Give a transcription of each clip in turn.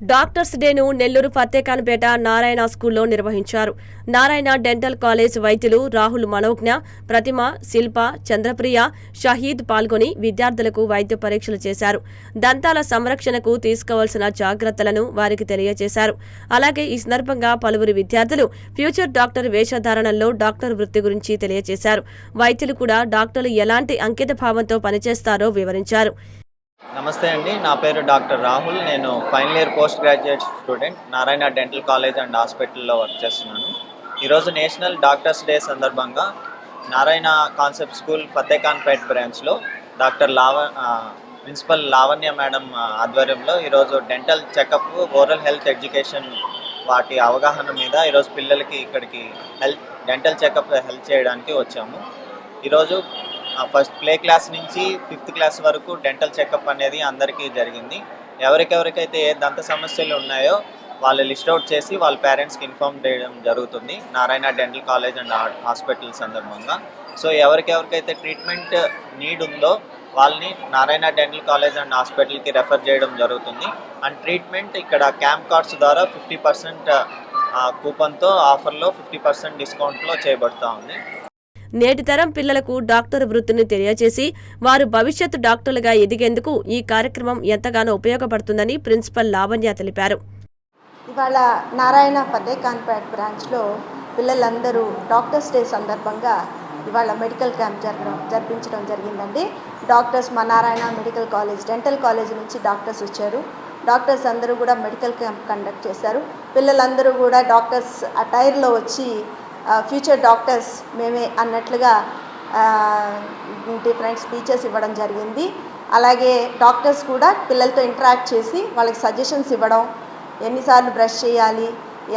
Doctors డేను Nellore Fatehkhanpet Narayana స్కూల్లో నిర్వహించారు. Narayana dental college వైద్యులు రాహుల్ మనోజ్ఞ, ప్రతిమ, శిల్ప, చంద్రప్రియ, షహీద్ పాల్గొని విద్యార్థులకు వైద్య పరీక్షలు చేశారు. దంతాల సంరక్షణకు తీసుకోవాల్సిన జాగ్రత్తలను వారికి తెలియజేశారు. అలాగే ఈ సందర్భంగా పలువురు విద్యార్థులు ఫ్యూచర్ డాక్టర్ వేషధారణలో డాక్టర్ వృత్తి గురించి తెలియజేశారు. వైద్యులు కూడా డాక్టర్లు ఎలాంటి అంకిత భావంతో పనిచేస్తారో వివరించారు. నమస్తే అండి, నా పేరు డాక్టర్ రాహుల్. నేను final year post graduate student, Narayana dental college and హాస్పిటల్లో వర్క్ చేస్తున్నాను. ఈరోజు నేషనల్ డాక్టర్స్ డే సందర్భంగా నారాయణ కాన్సెప్ట్ స్కూల్ ఫతేఖాన్పేట్ బ్రాంచ్లో ప్రిన్సిపల్ లావణ్య మేడం ఆధ్వర్యంలో ఈరోజు dental checkup, oral health education వాటి అవగాహన మీద ఈరోజు పిల్లలకి ఇక్కడికి డెంటల్ చెకప్ హెల్ప్ చేయడానికి వచ్చాము. ఈరోజు ఫస్ట్ ప్లే క్లాస్ నుంచి 5th క్లాస్ వరకు డెంటల్ చెకప్ అనేది అందరికీ జరిగింది. ఎవరికెవరికైతే ఏ దంత సమస్యలు ఉన్నాయో వాళ్ళు లిస్ట్ అవుట్ చేసి వాళ్ళ పేరెంట్స్కి ఇన్ఫార్మ్ చేయడం జరుగుతుంది Narayana dental college and hospital సందర్భంగా. సో ఎవరికెవరికైతే ట్రీట్మెంట్ నీడ్ ఉందో వాళ్ళని నారాయణ డెంటల్ కాలేజ్ అండ్ హాస్పిటల్కి రెఫర్ చేయడం జరుగుతుంది. అండ్ ట్రీట్మెంట్ ఇక్కడ క్యాంప్ కార్డ్స్ ద్వారా 50% కూపన్తో ఆఫర్లో 50% డిస్కౌంట్లో చేయబడుతూ ఉంది. నేటి తరం పిల్లలకు డాక్టర్ వృత్తిని తెలియజేసి వారు భవిష్యత్తు డాక్టర్లుగా ఎదిగేందుకు ఈ కార్యక్రమం ఎంతగానో ఉపయోగపడుతుందని ప్రిన్సిపల్ లావణ్య తెలిపారు. ఇవాళ నారాయణ ఫతేఖాన్పేట్ బ్రాంచ్లో పిల్లలందరూ డాక్టర్స్ డే సందర్భంగా ఇవాళ మెడికల్ క్యాంప్ జరిపించడం జరిగిందండి. డాక్టర్స్ మా Narayana medical college dental college నుంచి డాక్టర్స్ వచ్చారు. డాక్టర్స్ అందరూ కూడా మెడికల్ క్యాంప్ కండక్ట్ చేశారు. పిల్లలందరూ కూడా డాక్టర్స్ అటైర్లో వచ్చి ఫ్యూచర్ డాక్టర్స్ మేమే అన్నట్లుగా డిఫరెంట్ స్పీచెస్ ఇవ్వడం జరిగింది. అలాగే డాక్టర్స్ కూడా పిల్లలతో ఇంటరాక్ట్ చేసి వాళ్ళకి సజెషన్స్ ఇవ్వడం, ఎన్నిసార్లు బ్రష్ చేయాలి,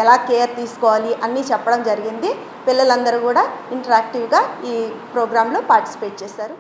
ఎలా కేర్ తీసుకోవాలి అన్నీ చెప్పడం జరిగింది. పిల్లలందరూ కూడా ఇంటరాక్టివ్గా ఈ ప్రోగ్రాంలో పార్టిసిపేట్ చేశారు.